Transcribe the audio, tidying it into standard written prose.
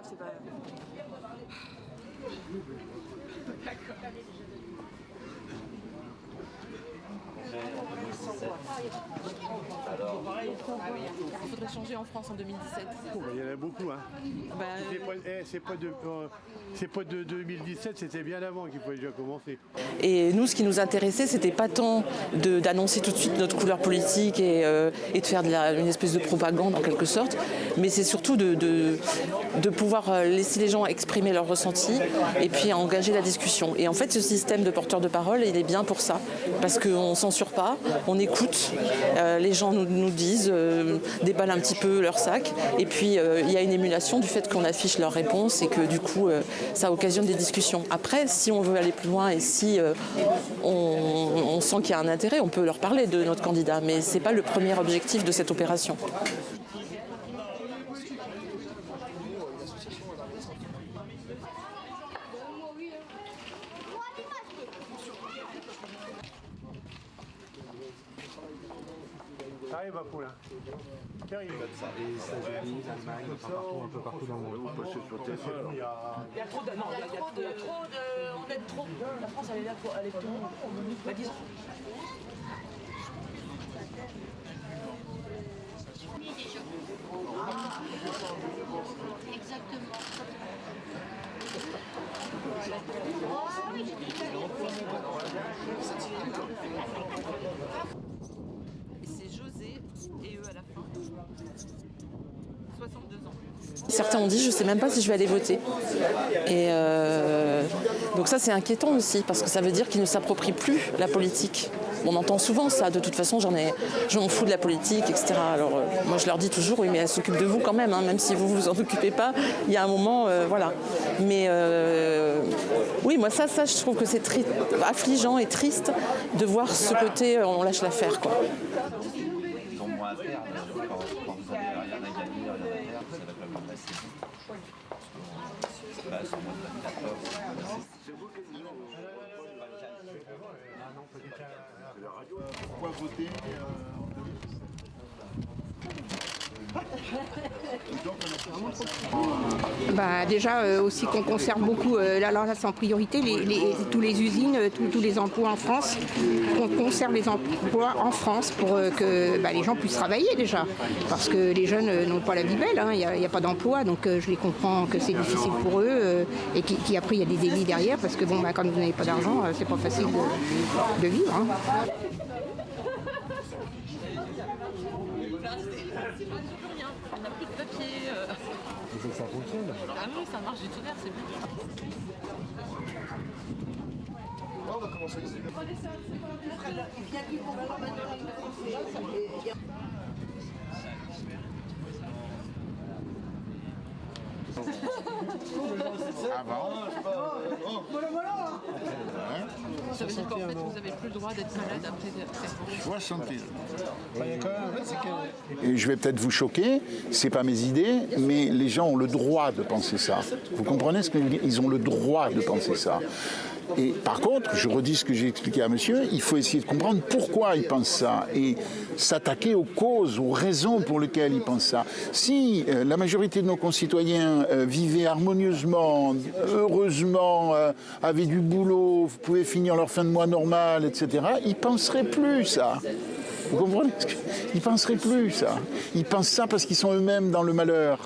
grave, c'est pas grave. Il faudrait changer en France en 2017. Il y en a beaucoup, hein. Bah, C'est pas de 2017, c'était bien avant qu'il fallait déjà commencer. Et nous, ce qui nous intéressait, c'était pas tant d'annoncer tout de suite notre couleur politique et de faire une espèce de propagande en quelque sorte, mais c'est surtout de pouvoir laisser les gens exprimer leurs ressentis et puis engager la discussion. Et en fait, ce système de porteur de parole, il est bien pour ça, parce qu'on ne censure pas, on écoute, les gens nous disent, déballent un petit peu leur sac, et puis il y a une émulation du fait qu'on affiche leurs réponses et que du coup, ça occasionne des discussions. Après, si on veut aller plus loin et si on sent qu'il y a un intérêt, on peut leur parler de notre candidat, mais ce n'est pas le premier objectif de cette opération. Arrive à Poulain. Les États-Unis, l'Allemagne, un peu partout dans le monde. Il y a trop de... Non, il y a trop de... On aide trop. La France, elle est là pour aller tout le monde. Bah, disons... Exactement. C'est José et eux à la fin. 62 ans. Certains ont dit je ne sais même pas si je vais aller voter. Et donc ça c'est inquiétant aussi parce que ça veut dire qu'ils ne s'approprient plus la politique. On entend souvent ça, de toute façon je m'en fous de la politique, etc. Alors moi je leur dis toujours oui mais elle s'occupe de vous quand même, hein, même si vous vous en occupez pas, il y a un moment, voilà. Mais oui moi ça je trouve que c'est très affligeant et triste de voir ce côté on lâche l'affaire quoi. Ils ont moins à perdre quand vous avez rien à gagner, rien à perdre, ça va être plus facile. Parce que sur mode 24 heures, Pourquoi voter Déjà aussi qu'on conserve beaucoup, alors là c'est en priorité, tous les usines, tous les emplois en France, qu'on conserve les emplois en France pour que les gens puissent travailler déjà. Parce que les jeunes n'ont pas la vie belle, il n'y a pas d'emploi, donc je les comprends que c'est difficile pour eux et qu'après il y a des délits derrière parce que quand vous n'avez pas d'argent, c'est pas facile de vivre. Hein. On n'a plus de papier. Ça fonctionne. Ah oui, ça marche du tonnerre, c'est bien. On va commencer ici. Avant. Ça veut dire qu'en fait, vous n'avez plus le droit d'être malade après 61. Et je vais peut-être vous choquer, c'est pas mes idées, mais les gens ont le droit de penser ça. Vous comprenez ce que je veux dire ? Ils ont le droit de penser ça. Et par contre, je redis ce que j'ai expliqué à monsieur, il faut essayer de comprendre pourquoi il pense ça et s'attaquer aux causes, aux raisons pour lesquelles il pense ça. Si la majorité de nos concitoyens vivaient harmonieusement, heureusement, avaient du boulot, pouvaient finir leur fin de mois normale, etc., ils ne penseraient plus ça. Vous comprenez ? Ils ne penseraient plus ça. Ils pensent ça parce qu'ils sont eux-mêmes dans le malheur.